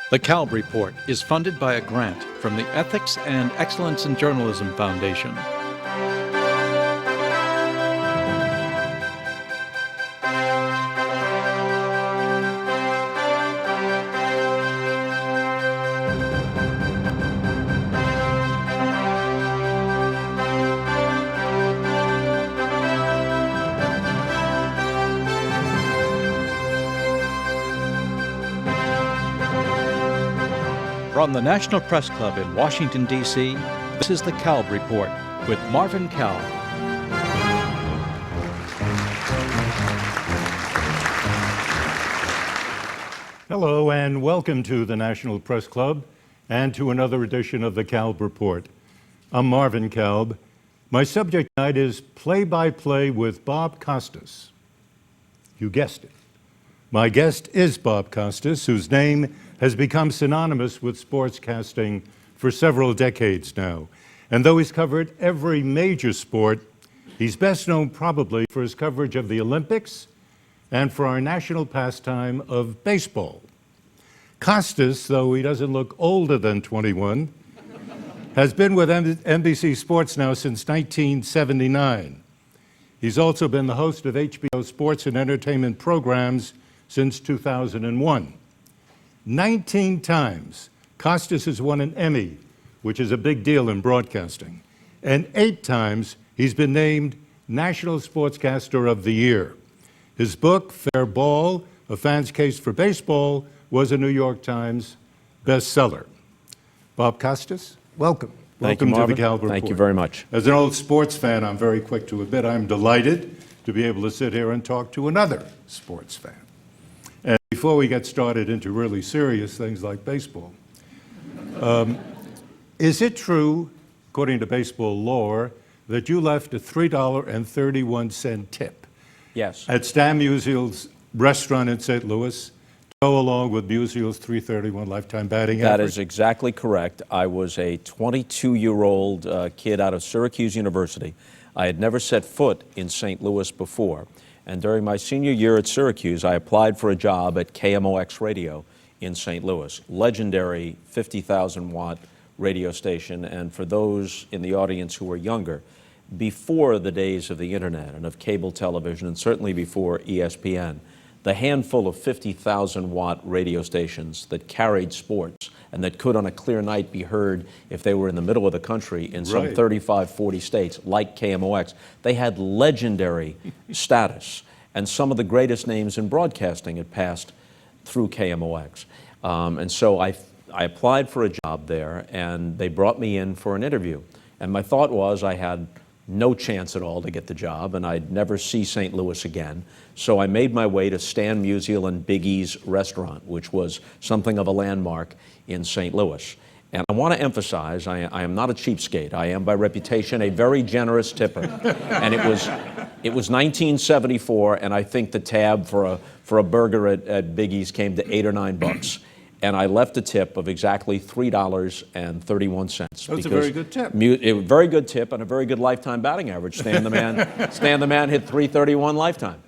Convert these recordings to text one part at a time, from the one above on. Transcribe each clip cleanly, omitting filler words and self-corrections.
The Kalb Report is funded by a grant from the Ethics and Excellence in Journalism Foundation. From the National Press Club in Washington, D.C., this is the Kalb Report with Marvin Kalb. Hello and welcome to the National Press Club and to another edition of the Kalb Report. I'm Marvin Kalb. My subject tonight is play-by-play with Bob Costas. You guessed it. My guest is Bob Costas, whose name has become synonymous with sportscasting for several decades now. And though he's covered every major sport, he's best known probably for his coverage of the Olympics and for our national pastime of baseball. Costas, though he doesn't look older than 21, has been with NBC Sports now since 1979. He's also been the host of HBO sports and entertainment programs since 2001. 19 times, Costas has won an Emmy, which is a big deal in broadcasting. And 8 times, he's been named National Sportscaster of the Year. His book, Fair Ball, A Fan's Case for Baseball, was a New York Times bestseller. Bob Costas, welcome. Thank you, Welcome to the Kalb Report. Thank you very much. As an old sports fan, I'm very quick to admit I'm delighted to be able to sit here and talk to another sports fan. And before we get started into really serious things like baseball, is it true, according to baseball lore, that you left a $3.31 tip Yes. at Stan Musial's restaurant in St. Louis to go along with Musial's $3.31 lifetime batting That average? is exactly correct. I was a 22-year-old kid out of Syracuse University. I had never set foot in St. Louis before. And during my senior year at Syracuse, I applied for a job at KMOX Radio in St. Louis, legendary 50,000-watt radio station. And for those in the audience who are younger, before the days of the internet and of cable television, and certainly before ESPN, the handful of 50,000-watt radio stations that carried sports and that could on a clear night be heard if they were in the middle of the country in some 35, 40 states, like KMOX, they had legendary status. And some of the greatest names in broadcasting had passed through KMOX. And so I applied for a job there, and they brought me in for an interview. And my thought was I had no chance at all to get the job, and I'd never see St. Louis again. So I made my way to Stan Musial and Big E's restaurant, which was something of a landmark in St. Louis. And I want to emphasize, I am not a cheapskate. I am by reputation a very generous tipper. And it was 1974, and I think the tab for a burger at Big E's came to $8 or $9. And I left a tip of exactly $3.31. That's a very good tip. A very good tip and a very good lifetime batting average. Stan the man hit .331 lifetime.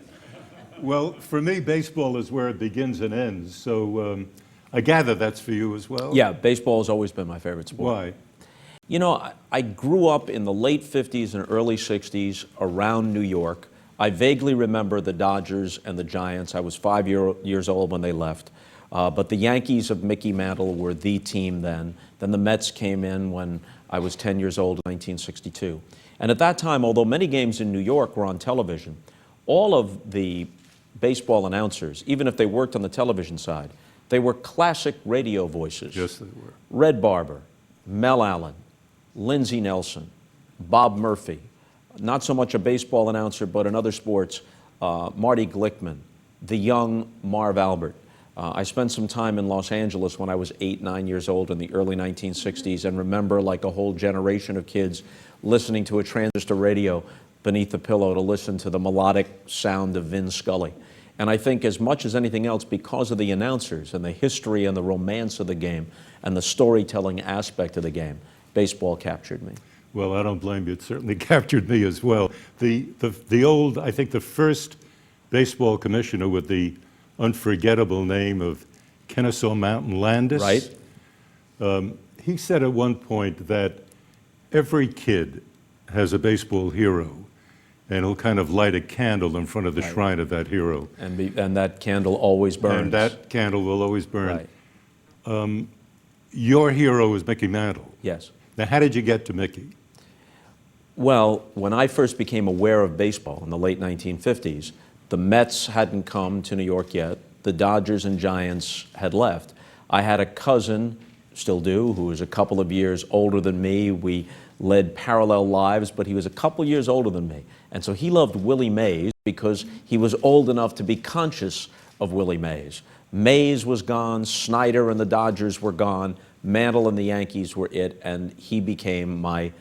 Well, for me, baseball is where it begins and ends. So I gather that's for you as well? Yeah, baseball has always been my favorite sport. Why? You know, I grew up in the late 50s and early 60s around New York. I vaguely remember the Dodgers and the Giants. I was 5 years old when they left. But the Yankees of Mickey Mantle were the team then. Then the Mets came in when I was 10 years old in 1962. And at that time, although many games in New York were on television, all of the baseball announcers, even if they worked on the television side, they were classic radio voices. Yes, they were. Red Barber, Mel Allen, Lindsey Nelson, Bob Murphy, not so much a baseball announcer, but in other sports, Marty Glickman, the young Marv Albert. I spent some time in Los Angeles when I was 8, 9 years old in the early 1960s and remember, like a whole generation of kids, listening to a transistor radio beneath the pillow to listen to the melodic sound of Vin Scully. And I think as much as anything else, because of the announcers and the history and the romance of the game and the storytelling aspect of the game, baseball captured me. Well, I don't blame you. It certainly captured me as well. The old, I think the first baseball commissioner with the unforgettable name of Kennesaw Mountain Landis. Right. He said at one point that every kid has a baseball hero, and he'll kind of light a candle in front of the shrine of that hero. And that candle always burns. And that candle will always burn. Right. Your hero is Mickey Mantle. Yes. Now, how did you get to Mickey? Well, when I first became aware of baseball in the late 1950s, the Mets hadn't come to New York yet. The Dodgers and Giants had left. I had a cousin, still do, who was a couple of years older than me. We led parallel lives, but he was a couple years older than me. And so he loved Willie Mays because he was old enough to be conscious of Willie Mays. Mays was gone, Snyder and the Dodgers were gone, Mantle and the Yankees were it, and he became my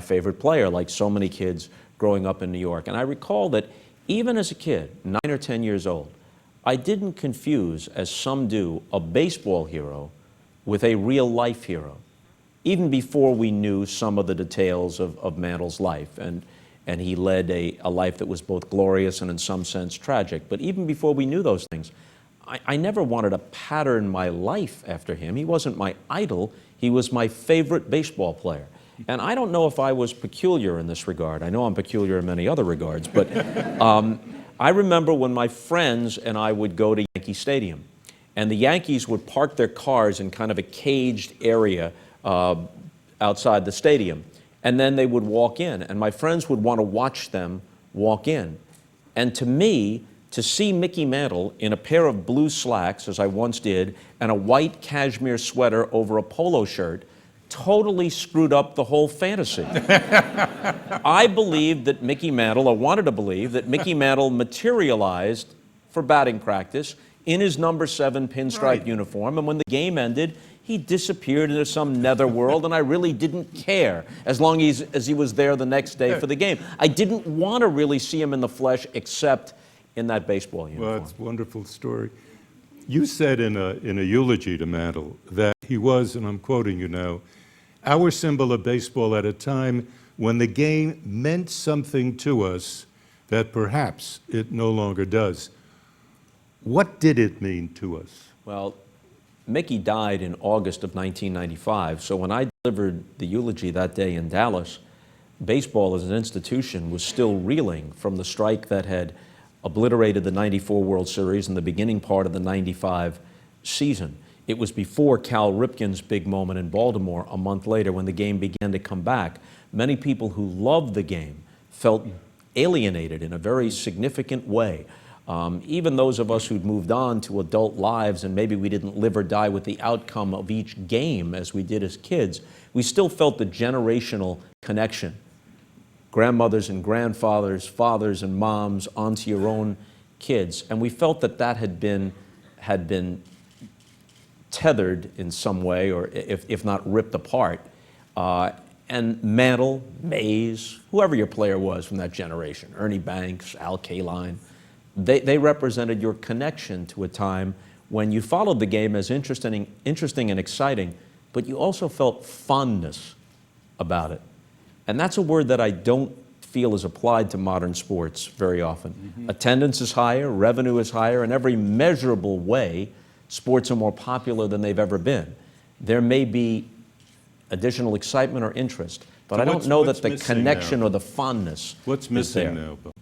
favorite player, like so many kids growing up in New York. And I recall that even as a kid, 9 or 10 years old, I didn't confuse, as some do, a baseball hero with a real-life hero, even before we knew some of the details of Mantle's life. And he led a life that was both glorious and in some sense tragic. But even before we knew those things, I never wanted to pattern my life after him. He wasn't my idol. He was my favorite baseball player. And I don't know if I was peculiar in this regard. I know I'm peculiar in many other regards, but I remember when my friends and I would go to Yankee Stadium, and the Yankees would park their cars in kind of a caged area outside the stadium, and then they would walk in, and my friends would want to watch them walk in. And to me, to see Mickey Mantle in a pair of blue slacks, as I once did, and a white cashmere sweater over a polo shirt, totally screwed up the whole fantasy. I believed that Mickey Mantle, or wanted to believe, that Mickey Mantle materialized for batting practice in his number 7 pinstripe uniform, and when the game ended, he disappeared into some netherworld, and I really didn't care as long as he was there the next day for the game. I didn't want to really see him in the flesh except in that baseball uniform. Well, it's a wonderful story. You said in a eulogy to Mantle that he was, and I'm quoting you now, our symbol of baseball at a time when the game meant something to us that perhaps it no longer does. What did it mean to us? Well, Mickey died in August of 1995, so when I delivered the eulogy that day in Dallas, baseball as an institution was still reeling from the strike that had obliterated the '94 World Series and the beginning part of the '95 season. It was before Cal Ripken's big moment in Baltimore a month later when the game began to come back. Many people who loved the game felt alienated in a very significant way. Even those of us who'd moved on to adult lives and maybe we didn't live or die with the outcome of each game as we did as kids, we still felt the generational connection. Grandmothers and grandfathers, fathers and moms onto your own kids. And we felt that that had been tethered in some way, or if not ripped apart. And Mantle, Mays, whoever your player was from that generation, Ernie Banks, Al Kaline, they represented your connection to a time when you followed the game as interesting and exciting, but you also felt fondness about it. And that's a word that I don't feel is applied to modern sports very often. Mm-hmm. Attendance is higher, revenue is higher, in every measurable way, sports are more popular than they've ever been. There may be additional excitement or interest, but So I don't know that the missing connection now? or the fondness What's is missing there. now, Bob?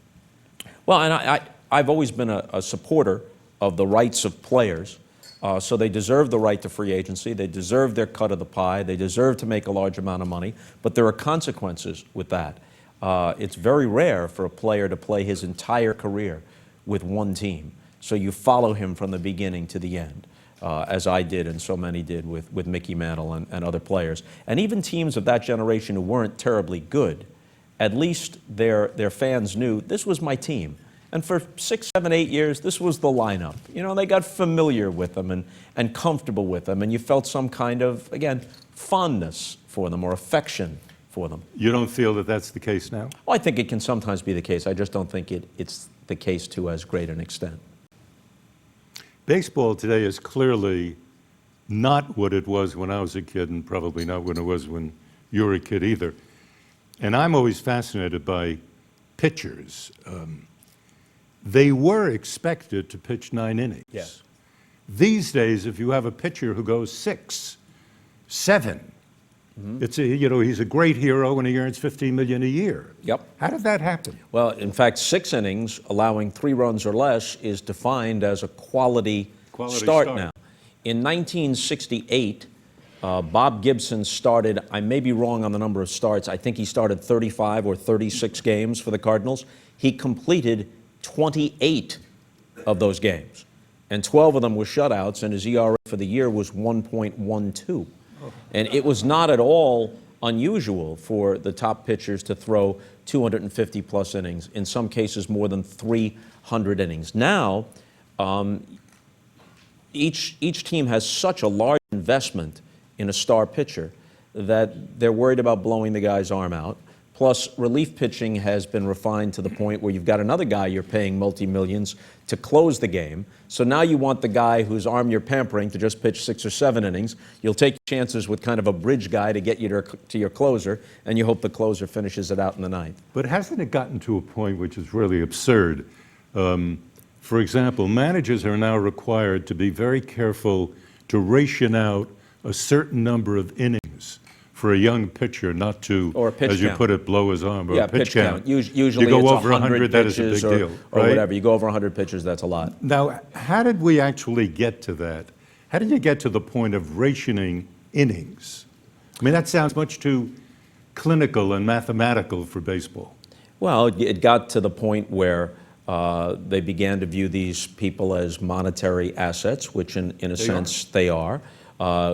Well, and I've always been a supporter of the rights of players, so they deserve the right to free agency, they deserve their cut of the pie, they deserve to make a large amount of money, but there are consequences with that. It's very rare for a player to play his entire career with one team, so you follow him from the beginning to the end. As I did and so many did with Mickey Mantle and other players. And even teams of that generation who weren't terribly good, at least their fans knew this was my team. And for 6, 7, 8 years, this was the lineup. You know, they got familiar with them and comfortable with them, and you felt some kind of, again, fondness for them or affection for them. You don't feel that that's the case now? Well, I think it can sometimes be the case. I just don't think it's the case to as great an extent. Baseball today is clearly not what it was when I was a kid, and probably not what it was when you were a kid either. And I'm always fascinated by pitchers. They were expected to pitch 9 innings. Yes. These days, if you have a pitcher who goes 6, 7, it's he's a great hero and he earns $15 million a year. Yep. How did that happen? Well, in fact, 6 innings, allowing 3 runs or less, is defined as a quality start now. In 1968, Bob Gibson started, I may be wrong on the number of starts, I think he started 35 or 36 games for the Cardinals. He completed 28 of those games, and 12 of them were shutouts, and his ERA for the year was 1.12. And it was not at all unusual for the top pitchers to throw 250-plus innings, in some cases more than 300 innings. Now, each team has such a large investment in a star pitcher that they're worried about blowing the guy's arm out. Plus, relief pitching has been refined to the point where you've got another guy you're paying multi-millions to close the game. So now you want the guy whose arm you're pampering to just pitch 6 or 7 innings. You'll take chances with kind of a bridge guy to get you to your closer, and you hope the closer finishes it out in the ninth. But hasn't it gotten to a point which is really absurd? For example, managers are now required to be very careful to ration out a certain number of innings for a young pitcher, not to, or a pitch as you count. Put it, blow his arm. Or Yeah, a pitch count. Usually you go it's over 100, that is a big deal, or right? whatever. You go over 100 pitches, that's a lot. Now, how did we actually get to that? How did you get to the point of rationing innings? I mean, that sounds much too clinical and mathematical for baseball. Well, it got to the point where they began to view these people as monetary assets, which in a sense they are.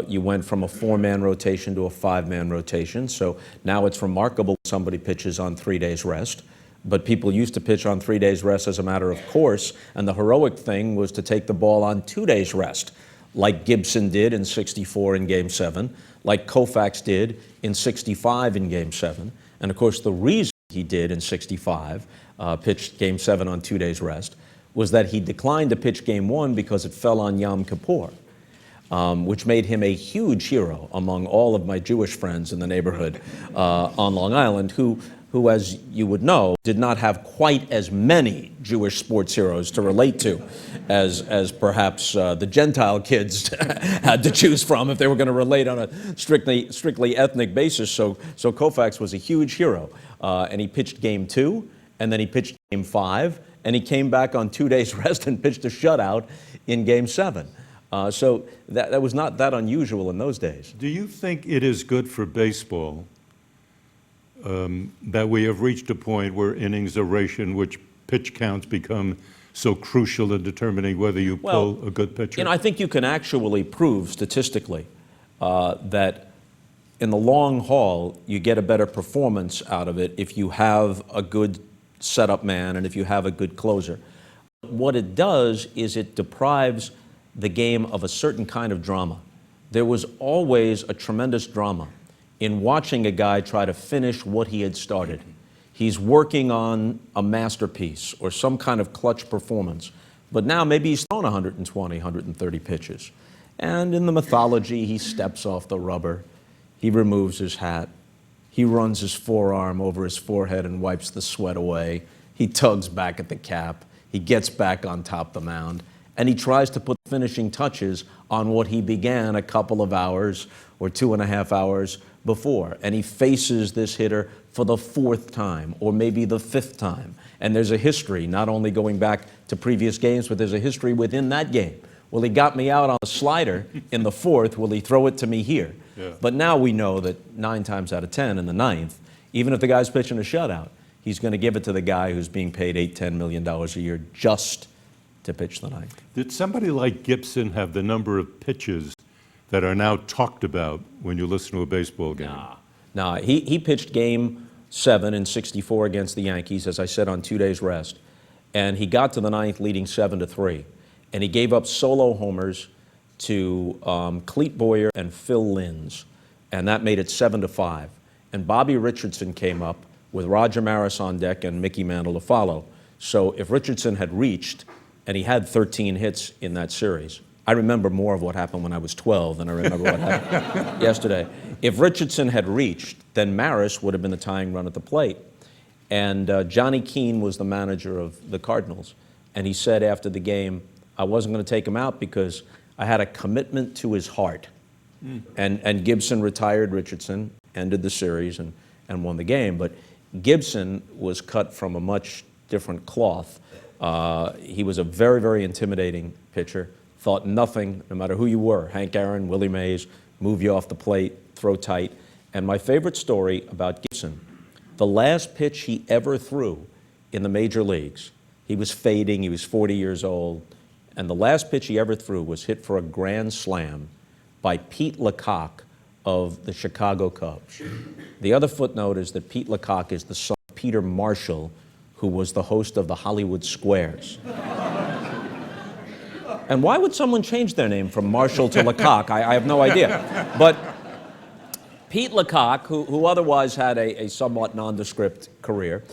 You went from a 4-man rotation to a 5-man rotation, so now it's remarkable somebody pitches on 3 days rest. But people used to pitch on 3 days rest as a matter of course, and the heroic thing was to take the ball on 2 days rest, like Gibson did in '64 in Game 7, like Koufax did in '65 in Game 7. And of course, the reason he did in '65, pitched Game 7 on 2 days rest, was that he declined to pitch Game 1 because it fell on Yom Kippur. Which made him a huge hero among all of my Jewish friends in the neighborhood on Long Island, who, as you would know, did not have quite as many Jewish sports heroes to relate to as perhaps the Gentile kids had to choose from if they were going to relate on a strictly ethnic basis. So Koufax was a huge hero, and he pitched Game 2, and then he pitched Game 5, and he came back on 2 days rest and pitched a shutout in Game 7. So that was not that unusual in those days. Do you think it is good for baseball that we have reached a point where innings are rationed, which pitch counts become so crucial in determining whether you pull a good pitcher? I think you can actually prove statistically that in the long haul, you get a better performance out of it if you have a good setup man and if you have a good closer. What it does is it deprives the game of a certain kind of drama. There was always a tremendous drama in watching a guy try to finish what he had started. He's working on a masterpiece or some kind of clutch performance, but now maybe he's thrown 120, 130 pitches. And in the mythology, he steps off the rubber, he removes his hat, he runs his forearm over his forehead and wipes the sweat away, he tugs back at the cap, he gets back on top of the mound, and he tries to put finishing touches on what he began a couple of hours or 2.5 hours before. And he faces this hitter for the 4th time or maybe the 5th time. And there's a history, not only going back to previous games, but there's a history within that game. Well, he got me out on the slider in the 4th. Will he throw it to me here? Yeah. But now we know that 9 times out of 10 in the 9th, even if the guy's pitching a shutout, he's going to give it to the guy who's being paid $8-10 million a year just to pitch the ninth. Did somebody like Gibson have the number of pitches that are now talked about when you listen to a baseball game? Nah. He pitched Game 7 in '64 against the Yankees, as I said, on 2 days rest. And he got to the ninth leading 7-3. And he gave up solo homers to Clete Boyer and Phil Linz. And that made it 7-5. And Bobby Richardson came up with Roger Maris on deck and Mickey Mantle to follow. So if Richardson had reached, and he had 13 hits in that series. I remember more of what happened when I was 12 than I remember what happened yesterday. If Richardson had reached, then Maris would have been the tying run at the plate. And Johnny Keane was the manager of the Cardinals. And he said after the game, I wasn't going to take him out because I had a commitment to his heart. And Gibson retired Richardson, ended the series, and won the game. But Gibson was cut from a much different cloth. He was a very, very intimidating pitcher. Thought nothing, no matter who you were, Hank Aaron, Willie Mays, move you off the plate, throw tight. And my favorite story about Gibson, the last pitch he ever threw in the major leagues, he was fading, he was 40 years old, and the last pitch he ever threw was hit for a grand slam by Pete Lecoq of the Chicago Cubs. The other footnote is that Pete Lecoq is the son of Peter Marshall, who was the host of the Hollywood Squares. And why would someone change their name from Marshall to Lecoq? I have no idea. But Pete Lecoq, who otherwise had a somewhat nondescript career,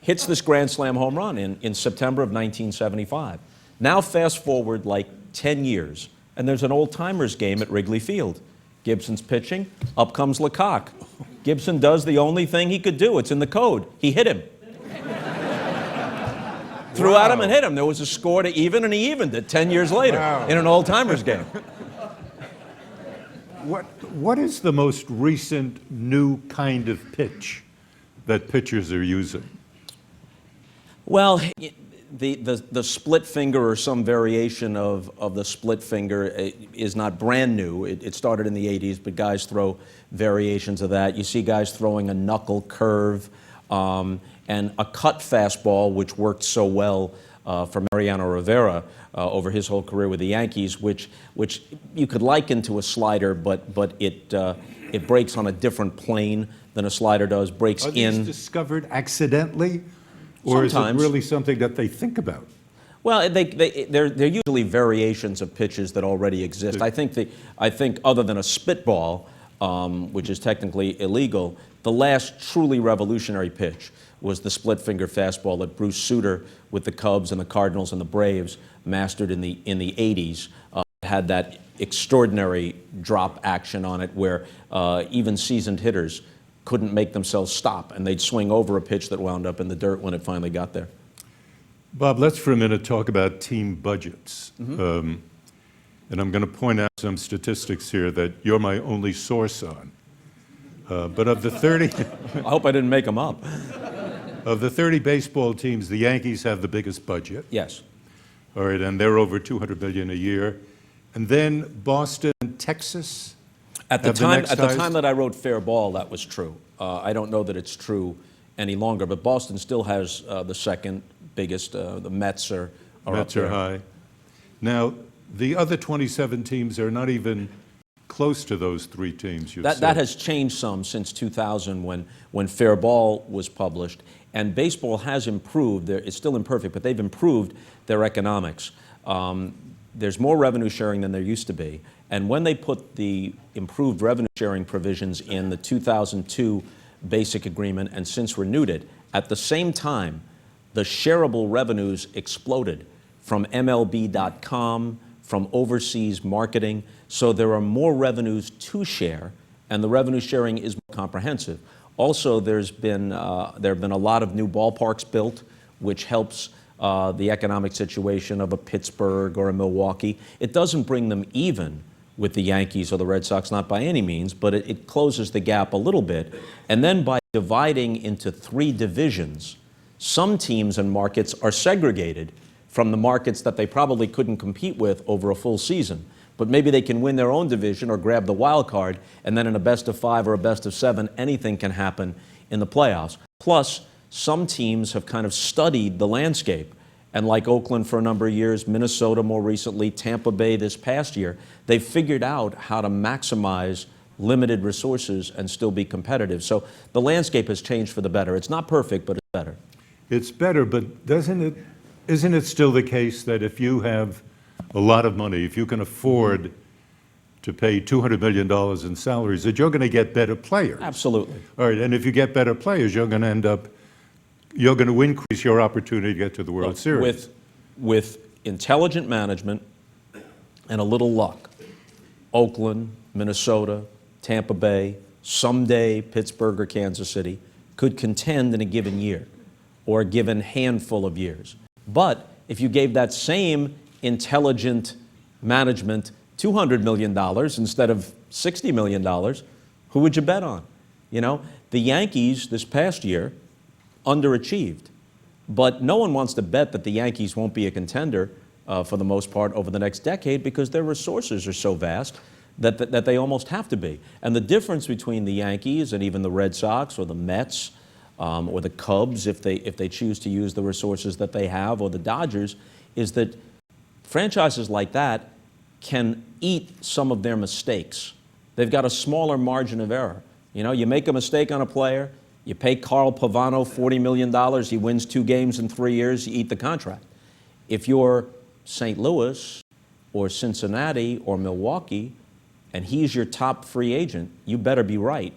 hits this grand slam home run in September of 1975. Now fast forward like 10 years, and there's an old-timers game at Wrigley Field. Gibson's pitching, up comes Lecoq. Gibson does the only thing he could do. It's in the code. He hit him. Threw at him and hit him. There was a score to even, and he evened it 10 years later in an old-timers game. What is the most recent new kind of pitch that pitchers are using? Well, the split finger or some variation of the split finger is not brand new. It started in the 80s, but guys throw variations of that. You see guys throwing a knuckle curve and a cut fastball, which worked so well for Mariano Rivera over his whole career with the Yankees, which you could liken to a slider, but it breaks on a different plane than a slider does, breaks in. Are these discovered accidentally? Or Sometimes. is it really something that they think about? Well, they're usually variations of pitches that already exist. I think other than a spitball, which is technically illegal, the last truly revolutionary pitch was the split finger fastball that Bruce Sutter with the Cubs and the Cardinals and the Braves mastered in the 80s. Had that extraordinary drop action on it where even seasoned hitters couldn't make themselves stop, and they'd swing over a pitch that wound up in the dirt when it finally got there. Bob, let's for a minute talk about team budgets. And I'm going to point out some statistics here that you're my only source on. But of the 30... I hope I didn't make them up. Of the 30 baseball teams, the Yankees have the biggest budget. Yes. All right, and they're over $200 billion a year. And then Boston and Texas... At the time that I wrote Fair Ball, that was true. I don't know that it's true any longer, but Boston still has the second biggest. The Mets are Mets up there. are high. Now, the other 27 teams are not even close to those three teams you said. That has changed some since 2000 when Fair Ball was published, and baseball has improved. It's still imperfect, but they've improved their economics. There's more revenue sharing than there used to be. And when they put the improved revenue sharing provisions in the 2002 Basic Agreement and since renewed it, at the same time, the shareable revenues exploded from MLB.com, from overseas marketing. So there are more revenues to share, and the revenue sharing is more comprehensive. Also, there have been a lot of new ballparks built, which helps the economic situation of a Pittsburgh or a Milwaukee. It doesn't bring them even with the Yankees or the Red Sox, not by any means, but it closes the gap a little bit. And then by dividing into three divisions, some teams and markets are segregated from the markets that they probably couldn't compete with over a full season. But maybe they can win their own division or grab the wild card, and then in a best of 5 or a best of 7, anything can happen in the playoffs. Plus, some teams have kind of studied the landscape. And like Oakland for a number of years, Minnesota more recently, Tampa Bay this past year, they've figured out how to maximize limited resources and still be competitive. So the landscape has changed for the better. It's not perfect, but it's better. It's better, but isn't it still the case that if you have a lot of money, if you can afford to pay $200 million in salaries, that you're going to get better players? Absolutely. All right, and if you get better players, you're going to increase your opportunity to get to the World Series. With intelligent management and a little luck, Oakland, Minnesota, Tampa Bay, someday Pittsburgh or Kansas City could contend in a given year or a given handful of years. But if you gave that same intelligent management $200 million instead of $60 million, who would you bet on? You know, the Yankees this past year underachieved. But no one wants to bet that the Yankees won't be a contender for the most part over the next decade because their resources are so vast that they almost have to be. And the difference between the Yankees and even the Red Sox or the Mets or the Cubs, if they choose to use the resources that they have, or the Dodgers, is that franchises like that can eat some of their mistakes. They've got a smaller margin of error. You know, you make a mistake on a player, you pay Carl Pavano $40 million, he wins 2 games in 3 years, you eat the contract. If you're St. Louis or Cincinnati or Milwaukee, and he's your top free agent, you better be right,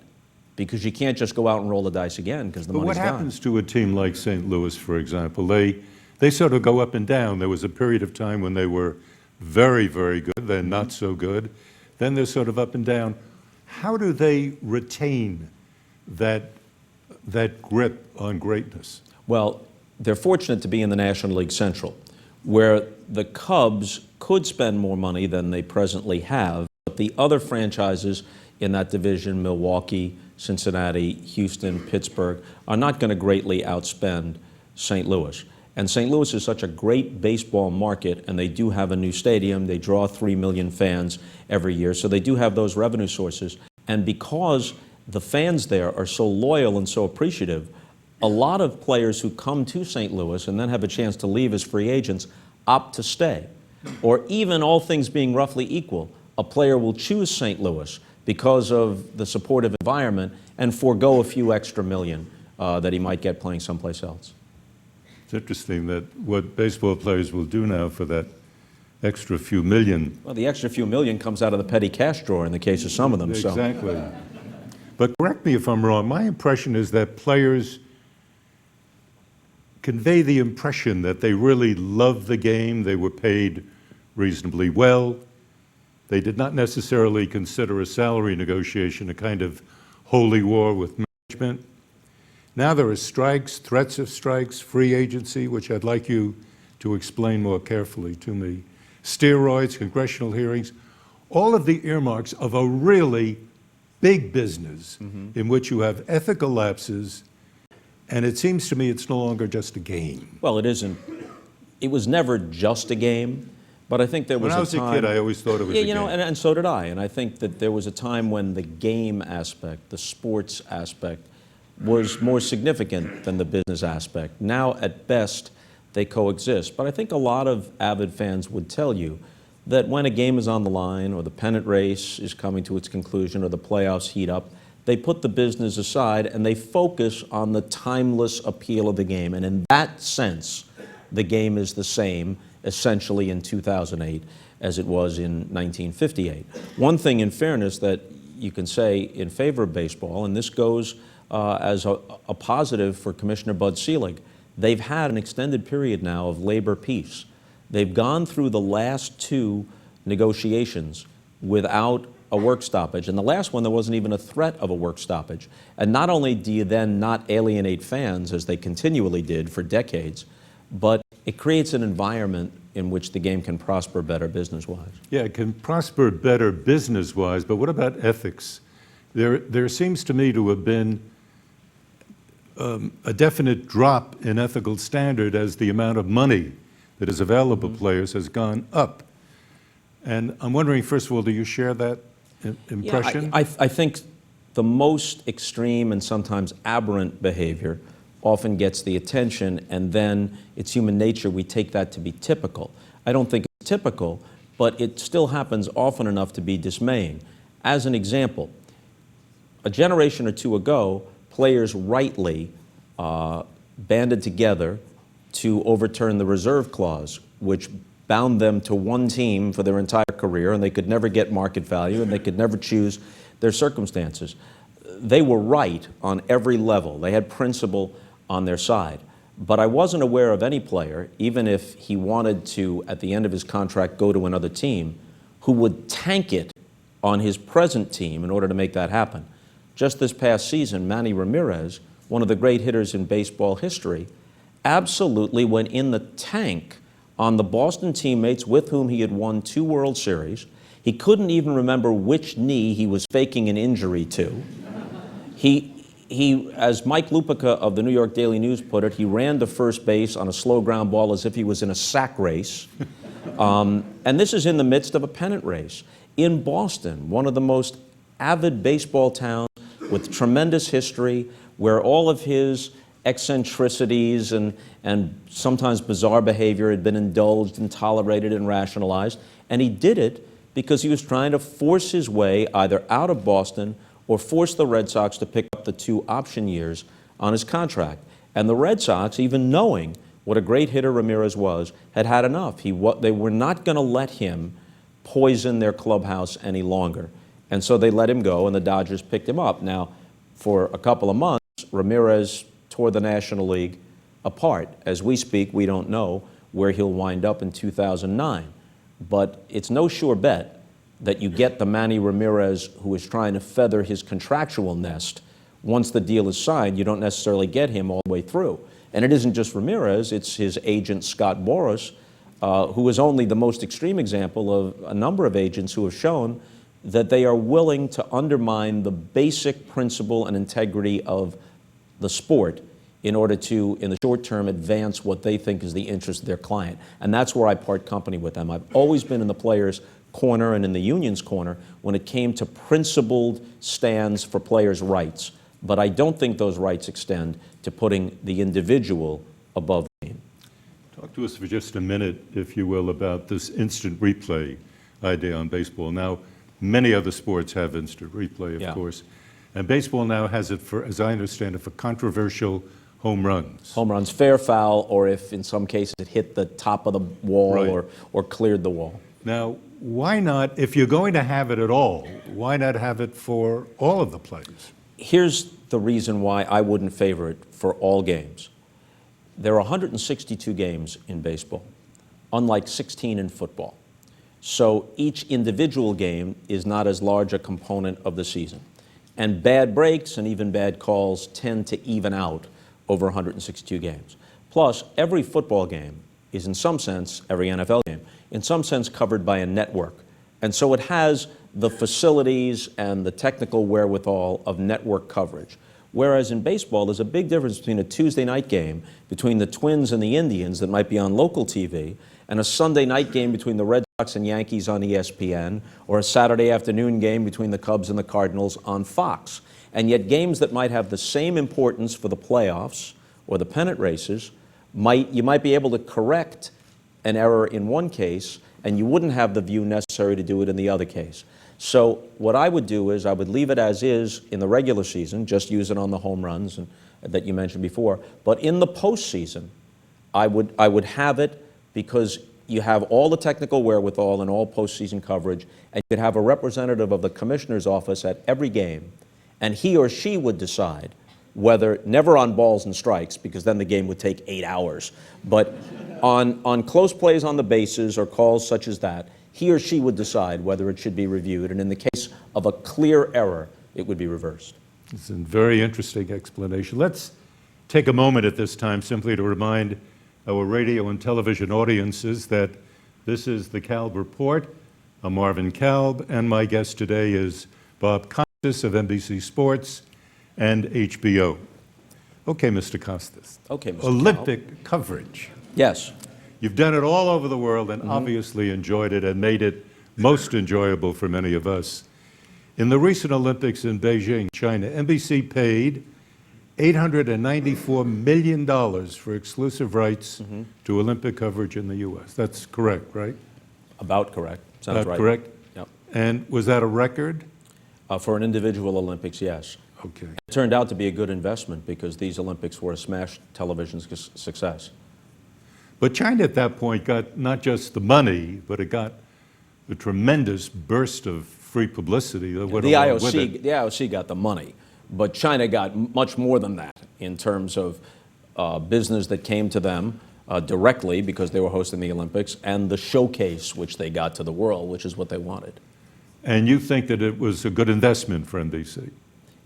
because you can't just go out and roll the dice again because the money's gone. But what happens to a team like St. Louis, for example? They sort of go up and down. There was a period of time when they were very, very good, then not so good. Then they're sort of up and down. How do they retain that grip on greatness? Well, they're fortunate to be in the National League Central, where the Cubs could spend more money than they presently have, but the other franchises in that division, Milwaukee, Cincinnati, Houston, Pittsburgh, are not going to greatly outspend St. Louis. And St. Louis is such a great baseball market, and they do have a new stadium. They draw 3 million fans every year, so they do have those revenue sources. And because the fans there are so loyal and so appreciative, a lot of players who come to St. Louis and then have a chance to leave as free agents opt to stay. Or even all things being roughly equal, a player will choose St. Louis because of the supportive environment and forego a few extra million that he might get playing someplace else. It's interesting that what baseball players will do now for that extra few million. Well, the extra few million comes out of the petty cash drawer in the case of some of them. Exactly. So. But correct me if I'm wrong, my impression is that players convey the impression that they really love the game, they were paid reasonably well, they did not necessarily consider a salary negotiation a kind of holy war with management. Now there are strikes, threats of strikes, free agency, which I'd like you to explain more carefully to me, steroids, congressional hearings, all of the earmarks of a really big business in which you have ethical lapses, and it seems to me it's no longer just a game. Well, it isn't. It was never just a game, but I think there was a time... When I was a kid, I always thought it was a game. You know, and so did I, and I think that there was a time when the game aspect, the sports aspect, was more significant than the business aspect. Now, at best, they coexist. But I think a lot of avid fans would tell you that when a game is on the line, or the pennant race is coming to its conclusion, or the playoffs heat up, they put the business aside and they focus on the timeless appeal of the game. And in that sense, the game is the same, essentially, in 2008 as it was in 1958. One thing, in fairness, that you can say in favor of baseball, and this goes as a positive for Commissioner Bud Selig, they've had an extended period now of labor peace. They've gone through the last 2 negotiations without a work stoppage. And the last one, there wasn't even a threat of a work stoppage. And not only do you then not alienate fans, as they continually did for decades, but it creates an environment in which the game can prosper better business-wise. Yeah, it can prosper better business-wise, but what about ethics? There seems to me to have been a definite drop in ethical standard as the amount of money that is available to players has gone up. And I'm wondering, first of all, do you share that impression? Yeah, I think the most extreme and sometimes aberrant behavior often gets the attention, and then it's human nature, we take that to be typical. I don't think it's typical, but it still happens often enough to be dismaying. As an example, a generation or 2 ago, players rightly banded together to overturn the reserve clause, which bound them to one team for their entire career, and they could never get market value, and they could never choose their circumstances. They were right on every level. They had principle on their side. But I wasn't aware of any player, even if he wanted to, at the end of his contract, go to another team, who would tank it on his present team in order to make that happen. Just this past season, Manny Ramirez, one of the great hitters in baseball history, absolutely went in the tank on the Boston teammates with whom he had won 2 World Series. He couldn't even remember which knee he was faking an injury to. He, as Mike Lupica of the New York Daily News put it, he ran to first base on a slow ground ball as if he was in a sack race. And this is in the midst of a pennant race. In Boston, one of the most avid baseball towns with tremendous history, where all of his eccentricities and sometimes bizarre behavior had been indulged and tolerated and rationalized. And he did it because he was trying to force his way either out of Boston or force the Red Sox to pick up the 2 option years on his contract. And the Red Sox, even knowing what a great hitter Ramirez was, had had enough. They were not going to let him poison their clubhouse any longer. And so they let him go, and the Dodgers picked him up. Now, for a couple of months, Ramirez tore the National League apart. As we speak, we don't know where he'll wind up in 2009. But it's no sure bet that you get the Manny Ramirez who is trying to feather his contractual nest. Once the deal is signed, you don't necessarily get him all the way through. And it isn't just Ramirez, it's his agent Scott Boras, who is only the most extreme example of a number of agents who have shown that they are willing to undermine the basic principle and integrity of the sport in order to, in the short term, advance what they think is the interest of their client. And that's where I part company with them. I've always been in the players' corner and in the union's corner when it came to principled stands for players' rights. But I don't think those rights extend to putting the individual above the game. Talk to us for just a minute, if you will, about this instant replay idea on baseball. Now, many other sports have instant replay, of course. And baseball now has it for, as I understand it, for controversial home runs. Home runs, fair, foul, or if in some cases it hit the top of the wall or cleared the wall. Now, why not, if you're going to have it at all, why not have it for all of the plays? Here's the reason why I wouldn't favor it for all games. There are 162 games in baseball, unlike 16 in football. So each individual game is not as large a component of the season. And bad breaks and even bad calls tend to even out over 162 games. Plus, every football game is in some sense, every NFL game, in some sense covered by a network. And so it has the facilities and the technical wherewithal of network coverage. Whereas in baseball, there's a big difference between a Tuesday night game between the Twins and the Indians that might be on local TV and a Sunday night game between the Red Sox and Yankees on ESPN, or a Saturday afternoon game between the Cubs and the Cardinals on Fox. And yet games that might have the same importance for the playoffs or the pennant races, you might be able to correct an error in one case, and you wouldn't have the view necessary to do it in the other case. So what I would do is I would leave it as is in the regular season, just use it on the home runs that you mentioned before. But in the postseason, I would have it because you have all the technical wherewithal and all postseason coverage, and you could have a representative of the commissioner's office at every game, and he or she would decide whether, never on balls and strikes, because then the game would take 8 hours, but on close plays on the bases or calls such as that, he or she would decide whether it should be reviewed, and in the case of a clear error, it would be reversed. It's a very interesting explanation. Let's take a moment at this time simply to remind our radio and television audiences that this is the Kalb Report. I'm Marvin Kalb, and my guest today is Bob Costas of NBC Sports and HBO. Okay, Mr. Costas. Okay, Mr. Olympic Kalb. coverage. Yes. You've done it all over the world and obviously enjoyed it and made it most enjoyable for many of us. In the recent Olympics in Beijing, China, NBC paid $894 million for exclusive rights to Olympic coverage in the U.S. That's correct, right? About correct. Sounds right. Correct? Yep. And was that a record? For an individual Olympics, yes. Okay. It turned out to be a good investment because these Olympics were a smash television success. But China at that point got not just the money, but it got a tremendous burst of free publicity that went along with it. The IOC got the money, but China got much more than that in terms of business that came to them directly because they were hosting the Olympics, and the showcase which they got to the world, which is what they wanted. And you think that it was a good investment for NBC?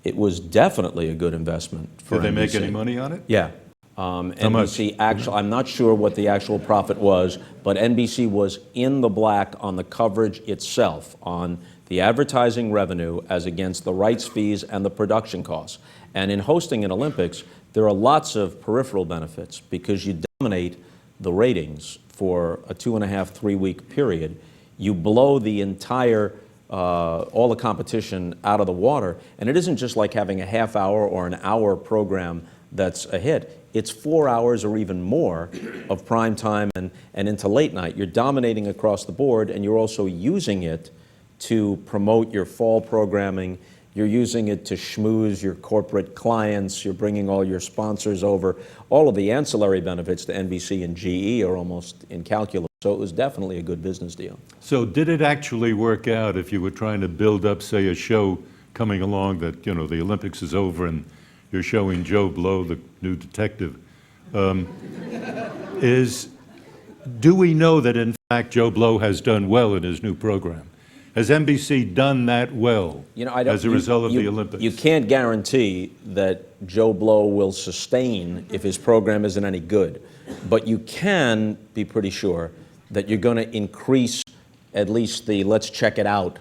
It was definitely a good investment for NBC. Did they make any money on it? Yeah. NBC actually, I'm not sure what the actual profit was, but NBC was in the black on the coverage itself, on the advertising revenue as against the rights fees and the production costs. And in hosting an Olympics, there are lots of peripheral benefits because you dominate the ratings for a 2.5, 3-week period. You blow the entire, all the competition out of the water, and it isn't just like having a half-hour or an hour program that's a hit. It's 4 hours or even more of prime time and into late night. You're dominating across the board, and you're also using it to promote your fall programming. You're using it to schmooze your corporate clients. You're bringing all your sponsors over. All of the ancillary benefits to NBC and GE are almost incalculable. So it was definitely a good business deal. So did it actually work out if you were trying to build up, say, a show coming along that, you know, the Olympics is over and you're showing Joe Blow, the new detective, do we know that, in fact, Joe Blow has done well in his new program? Has NBC done that well as a result of the Olympics? You can't guarantee that Joe Blow will sustain if his program isn't any good. But you can be pretty sure that you're going to increase at least the let's check it out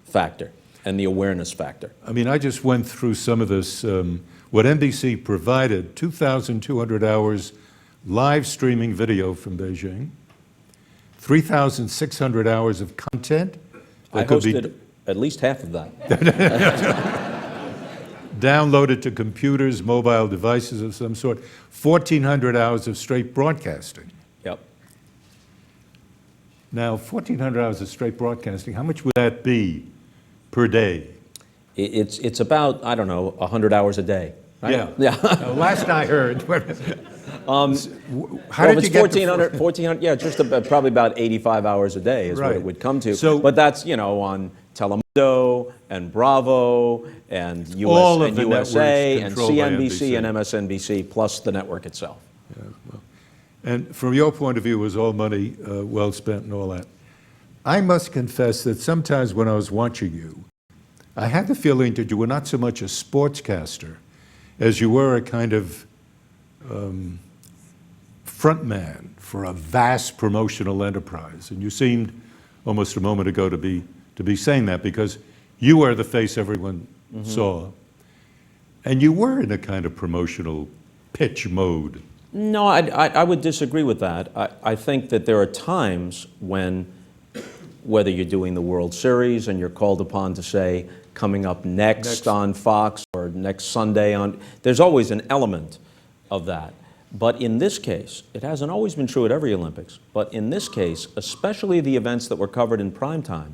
factor and the awareness factor. I mean, I just went through some of this. What NBC provided, 2,200 hours live streaming video from Beijing, 3,600 hours of content. I hosted at least half of that. Downloaded to computers, mobile devices of some sort, 1,400 hours of straight broadcasting. Yep. Now, 1,400 hours of straight broadcasting, how much would that be per day? It's about, I don't know, 100 hours a day. Right? Yeah. Last I heard. How did you get 1,400, yeah, just about, probably about 85 hours a day is what it would come to. So, but that's, you know, on Telemundo and Bravo and USA and CNBC and MSNBC, plus the network itself. Yeah, well, and from your point of view, was all money well spent and all that? I must confess that sometimes when I was watching you, I had the feeling that you were not so much a sportscaster as you were a kind of front man for a vast promotional enterprise. And you seemed almost a moment ago to be saying that because you were the face everyone saw. And you were in a kind of promotional pitch mode. No, I would disagree with that. I think that there are times when, whether you're doing the World Series and you're called upon to say, coming up next on Fox or next Sunday on, there's always an element of that. But in this case, it hasn't always been true at every Olympics, but in this case, especially the events that were covered in prime time,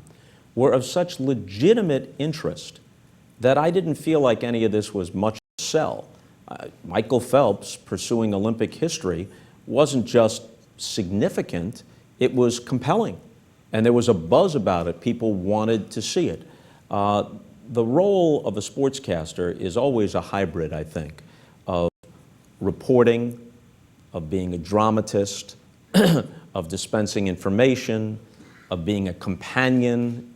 were of such legitimate interest that I didn't feel like any of this was much to sell. Michael Phelps pursuing Olympic history wasn't just significant, it was compelling. And there was a buzz about it. People wanted to see it. The role of a sportscaster is always a hybrid, I think, of reporting, of being a dramatist, of dispensing information, of being a companion.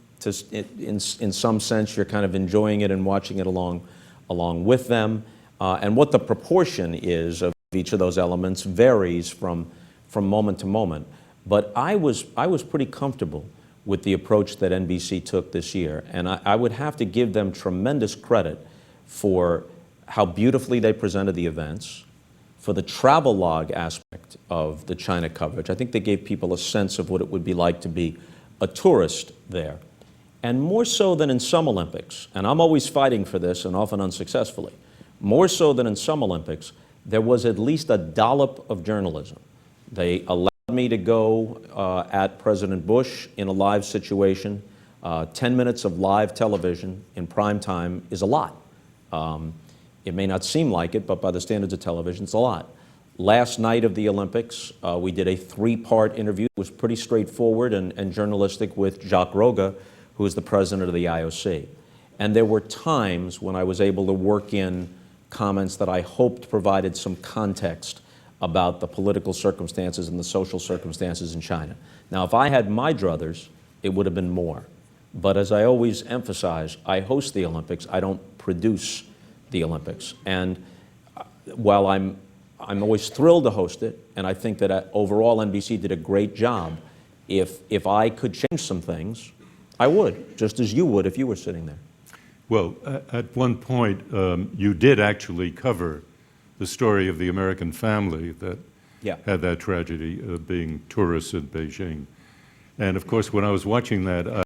In some sense, you're kind of enjoying it and watching it along with them. And what the proportion is of each of those elements varies from moment to moment. But I was pretty comfortable with the approach that NBC took this year. And I would have to give them tremendous credit for how beautifully they presented the events, for the travel log aspect of the China coverage. I think they gave people a sense of what it would be like to be a tourist there. And more so than in some Olympics, and I'm always fighting for this and often unsuccessfully, more so than in some Olympics, there was at least a dollop of journalism. They allowed me to go at President Bush in a live situation. 10 minutes of live television in prime time is a lot. It may not seem like it, but by the standards of television, it's a lot. Last night of the Olympics, we did a 3-part interview. It was pretty straightforward and journalistic with Jacques Roga, who is the president of the IOC. And there were times when I was able to work in comments that I hoped provided some context about the political circumstances and the social circumstances in China. Now, if I had my druthers, it would have been more. But as I always emphasize, I host the Olympics, I don't produce the Olympics. And while I'm always thrilled to host it, and I think that overall NBC did a great job. If I could change some things, I would, just as you would if you were sitting there. Well, at one point, you did actually cover the story of the American family that had that tragedy of being tourists in Beijing. And of course, when I was watching that, I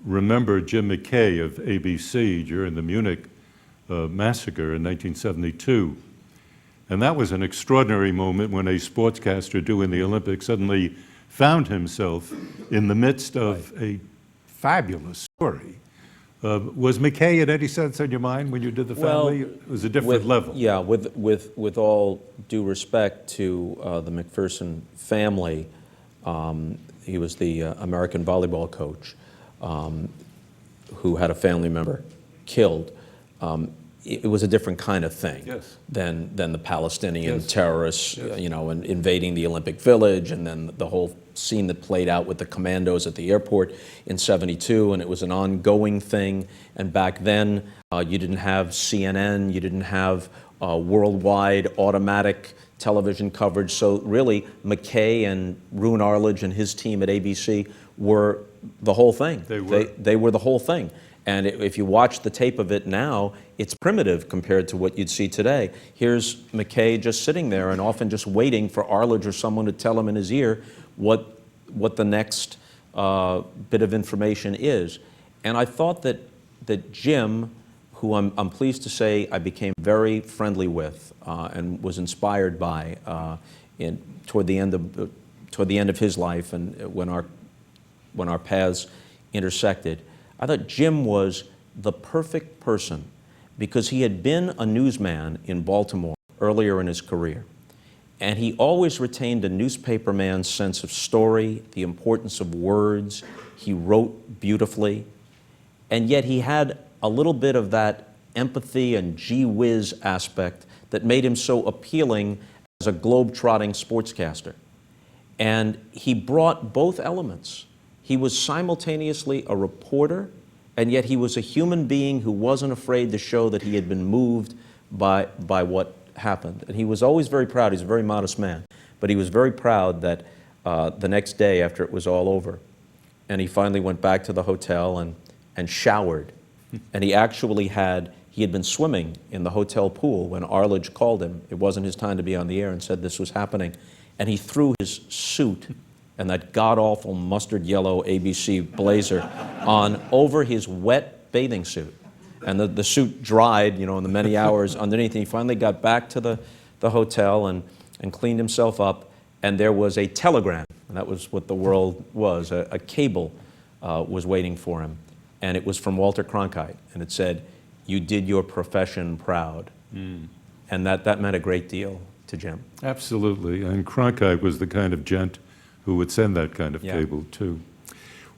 remember Jim McKay of ABC during the Munich massacre in 1972. And that was an extraordinary moment when a sportscaster doing the Olympics suddenly found himself in the midst of a fabulous story. Was McKay in any sense on your mind when you did the family? It was a different level. Yeah, with all due respect to the McPherson family, he was the American volleyball coach who had a family member killed. It was a different kind of thing than the Palestinian terrorists, you know, invading the Olympic Village, and then the whole scene that played out with the commandos at the airport in '72, and it was an ongoing thing. And back then, you didn't have CNN, you didn't have worldwide automatic television coverage. So really, McKay and Roone Arledge and his team at ABC were the whole thing. They were the whole thing. And if you watch the tape of it now, it's primitive compared to what you'd see today. Here's McKay just sitting there and often just waiting for Arledge or someone to tell him in his ear what the next bit of information is. And I thought that Jim, who I'm pleased to say I became very friendly with and was inspired by toward the end of his life, and when our paths intersected, I thought Jim was the perfect person because he had been a newsman in Baltimore earlier in his career. And he always retained a newspaperman's sense of story, the importance of words. He wrote beautifully. And yet he had a little bit of that empathy and gee whiz aspect that made him so appealing as a globe-trotting sportscaster. And he brought both elements. He was simultaneously a reporter, and yet he was a human being who wasn't afraid to show that he had been moved by what happened. And he was always very proud. He's a very modest man, but he was very proud that the next day after it was all over, and he finally went back to the hotel and showered. And he actually had been swimming in the hotel pool when Arledge called him. It wasn't his time to be on the air and said this was happening. And he threw his suit and that god-awful mustard yellow ABC blazer on over his wet bathing suit. And the suit dried, you know, in the many hours underneath. And he finally got back to the hotel and cleaned himself up. And there was a telegram, and that was what the world was. A cable was waiting for him. And it was from Walter Cronkite. And it said, "You did your profession proud." And that meant a great deal to Jim. Absolutely. And Cronkite was the kind of gent who would send that kind of cable, too.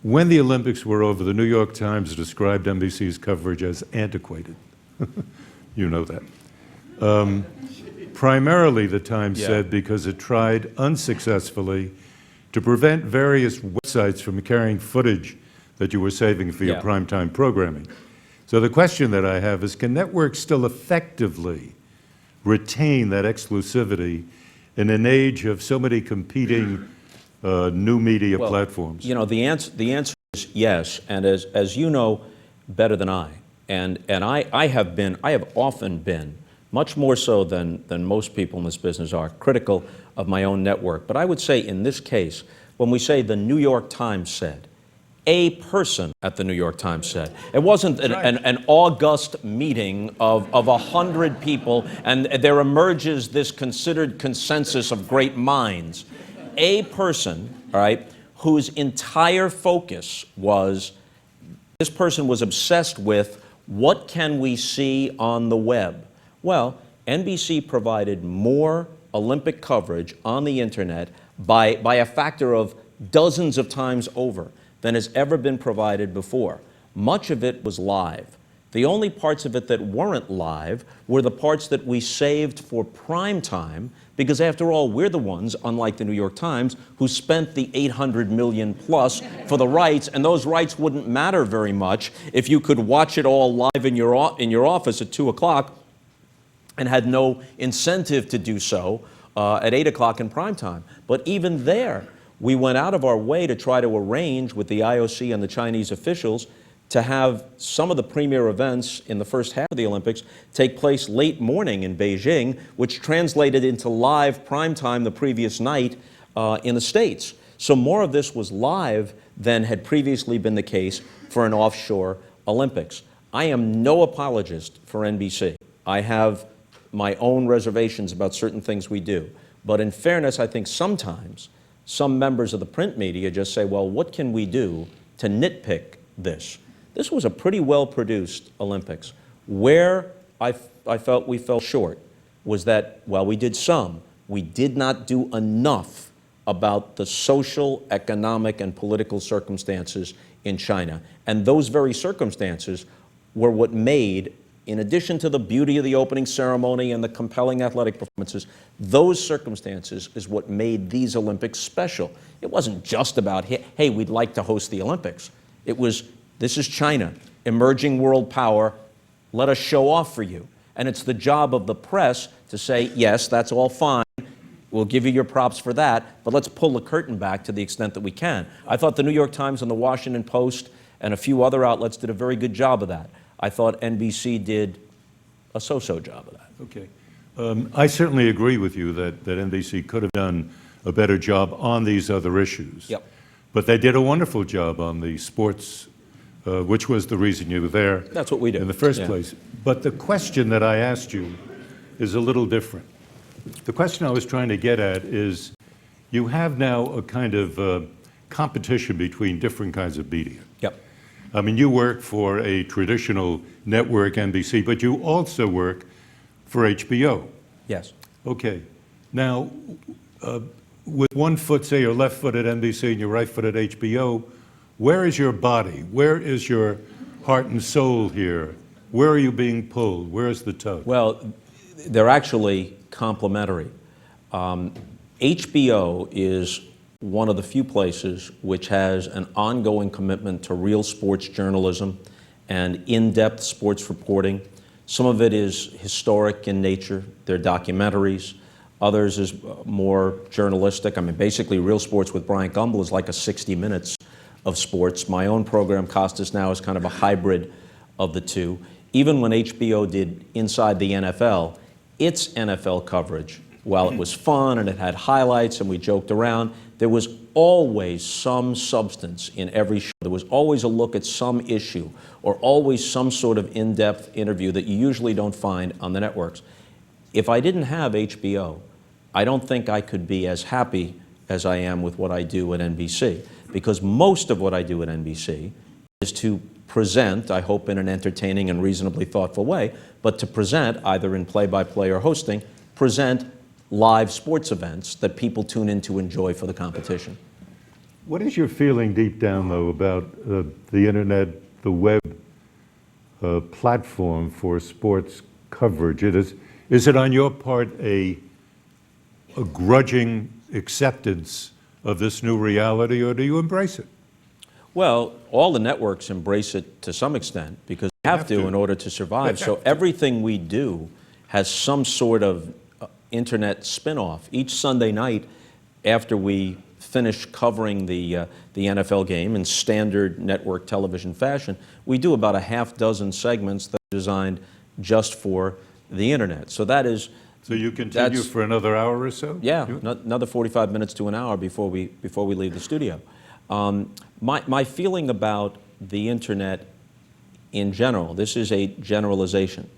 When the Olympics were over, the New York Times described NBC's coverage as antiquated. You know that. Primarily, the Times said, because it tried unsuccessfully to prevent various websites from carrying footage that you were saving for your primetime programming. So the question that I have is, can networks still effectively retain that exclusivity in an age of so many competing new media platforms? You know, the answer is yes, and as you know better than I, and I have often been, much more so than most people in this business are, critical of my own network. But I would say in this case, when we say the New York Times said, a person at the New York Times said. It wasn't an august meeting of 100 people, and there emerges this considered consensus of great minds. A person, all right, whose entire focus was, this person was obsessed with, what can we see on the web? Well, NBC provided more Olympic coverage on the internet by a factor of dozens of times over than has ever been provided before. Much of it was live. The only parts of it that weren't live were the parts that we saved for prime time, because after all, we're the ones, unlike the New York Times, who spent the $800 million plus for the rights, and those rights wouldn't matter very much if you could watch it all live in your office at 2 o'clock and had no incentive to do so at 8 o'clock in prime time. But even there, we went out of our way to try to arrange with the IOC and the Chinese officials to have some of the premier events in the first half of the Olympics take place late morning in Beijing, which translated into live prime time the previous night in the States. So more of this was live than had previously been the case for an offshore Olympics. I am no apologist for NBC. I have my own reservations about certain things we do. But in fairness, I think sometimes some members of the print media just say, well, what can we do to nitpick this? This was a pretty well-produced Olympics. Where I felt we fell short was that, while we did some, we did not do enough about the social, economic, and political circumstances in China. And those very circumstances were what made, in addition to the beauty of the opening ceremony and the compelling athletic performances, those circumstances is what made these Olympics special. It wasn't just about, hey, we'd like to host the Olympics. It was, this is China, emerging world power, let us show off for you. And it's the job of the press to say, yes, that's all fine, we'll give you your props for that, but let's pull the curtain back to the extent that we can. I thought the New York Times and the Washington Post and a few other outlets did a very good job of that. I thought NBC did a so-so job of that. Okay. I certainly agree with you that NBC could have done a better job on these other issues. Yep. But they did a wonderful job on the sports, which was the reason you were there. That's what we do. In the first place. But the question that I asked you is a little different. The question I was trying to get at is, you have now a kind of competition between different kinds of media. Yep. I mean, you work for a traditional network, NBC, but you also work for HBO. Yes. Okay. Now, with one foot, say your left foot at NBC and your right foot at HBO, where is your body? Where is your heart and soul here? Where are you being pulled? Where is the tug? Well, they're actually complementary. HBO is one of the few places which has an ongoing commitment to real sports journalism and in-depth sports reporting. Some of it is historic in nature. They're documentaries. Others is more journalistic. I mean, basically, Real Sports with Brian Gumbel is like a 60 minutes of sports. My own program, Costas Now, is kind of a hybrid of the two. Even when HBO did Inside the NFL, its NFL coverage, while it was fun and it had highlights and we joked around, there was always some substance in every show. There was always a look at some issue or always some sort of in-depth interview that you usually don't find on the networks. If I didn't have HBO, I don't think I could be as happy as I am with what I do at NBC, because most of what I do at NBC is to present, I hope in an entertaining and reasonably thoughtful way, but to present, either in play-by-play or hosting, present live sports events that people tune in to enjoy for the competition. What is your feeling deep down, though, about the internet, the web platform for sports coverage? Is it on your part a grudging acceptance of this new reality, or do you embrace it? Well, all the networks embrace it to some extent because they have to in order to survive. So everything we do has some sort of internet spin-off. Each Sunday night after we finish covering the NFL game in standard network television fashion, we do about a half dozen segments that are designed just for the internet. So that is... So you continue for another hour or so? Yeah, another 45 minutes to an hour before we leave the studio. My feeling about the internet in general, this is a generalization,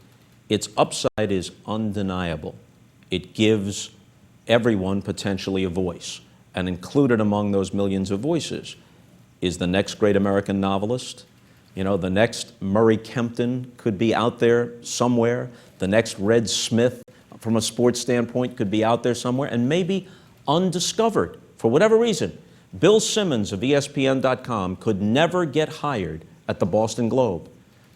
its upside is undeniable. It gives everyone potentially a voice, and included among those millions of voices is the next great American novelist. You know, the next Murray Kempton could be out there somewhere. The next Red Smith, from a sports standpoint, could be out there somewhere, and maybe undiscovered for whatever reason. Bill Simmons of ESPN.com could never get hired at the Boston Globe.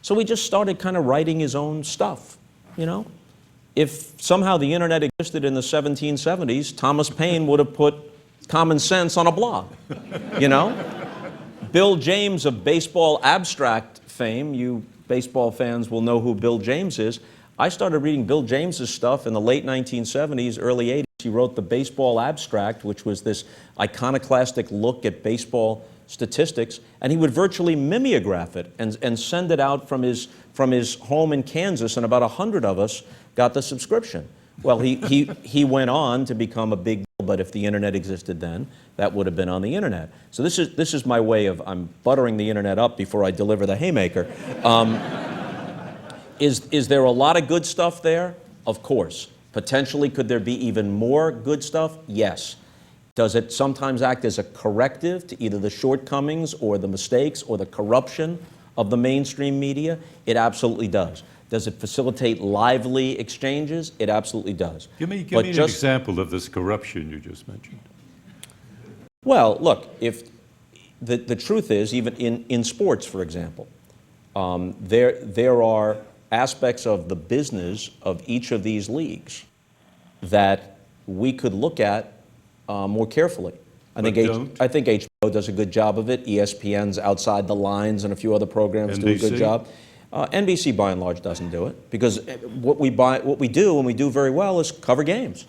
So he just started kind of writing his own stuff, you know? If somehow the internet existed in the 1770s, Thomas Paine would have put Common Sense on a blog, you know? Bill James of baseball abstract fame, you baseball fans will know who Bill James is. I started reading Bill James's stuff in the late 1970s, early 80s. He wrote the Baseball Abstract, which was this iconoclastic look at baseball statistics, and he would virtually mimeograph it and send it out from his home in Kansas, and about 100 of us got the subscription. Well, he went on to become a big deal, but if the internet existed then, that would have been on the internet. So this is my way of, I'm buttering the internet up before I deliver the haymaker. Is there a lot of good stuff there? Of course. Potentially, could there be even more good stuff? Yes. Does it sometimes act as a corrective to either the shortcomings or the mistakes or the corruption of the mainstream media? It absolutely does. Does it facilitate lively exchanges? It absolutely does. Give me an example of this corruption you just mentioned. Well, look, if the truth is, even in sports, for example, there are aspects of the business of each of these leagues that we could look at more carefully. I think HBO does a good job of it. ESPN's Outside the Lines and a few other programs do a good job. NBC, by and large, doesn't do it because what we do, and we do very well, is cover games.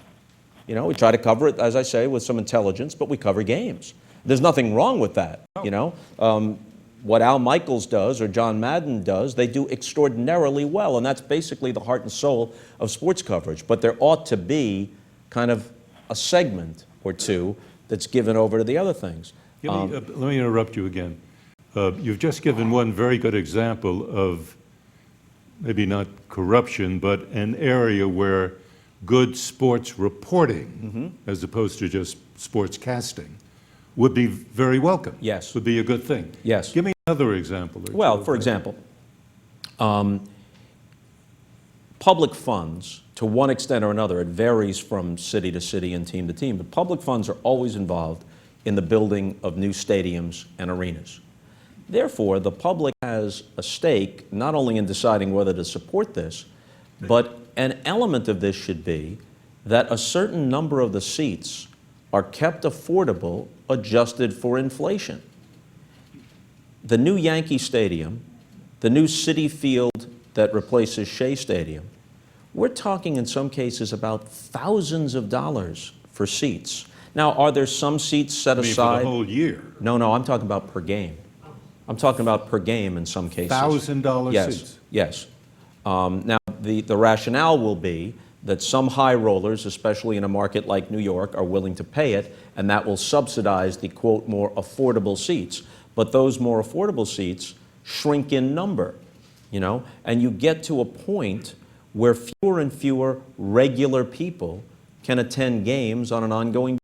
You know, we try to cover it, as I say, with some intelligence, but we cover games. There's nothing wrong with that. You know, what Al Michaels does or John Madden does, they do extraordinarily well, and that's basically the heart and soul of sports coverage. But there ought to be kind of a segment or two that's given over to the other things. Let me interrupt you again. You've just given one very good example of maybe not corruption, but an area where good sports reporting, as opposed to just sportscasting, would be very welcome. Yes. Would be a good thing. Yes. Give me another example. Well, for example, public funds, to one extent or another, it varies from city to city and team to team, but public funds are always involved in the building of new stadiums and arenas. Therefore, the public has a stake not only in deciding whether to support this, but an element of this should be that a certain number of the seats are kept affordable, adjusted for inflation. The new Yankee Stadium, the new Citi Field that replaces Shea Stadium, we're talking in some cases about thousands of dollars for seats. Now, are there some seats set aside? For the whole year? No, I'm talking about per game. I'm talking about per game in some cases. $1,000 seats? Yes. Now, the rationale will be that some high rollers, especially in a market like New York, are willing to pay it, and that will subsidize the, quote, more affordable seats. But those more affordable seats shrink in number, you know, and you get to a point where fewer and fewer regular people can attend games on an ongoing basis.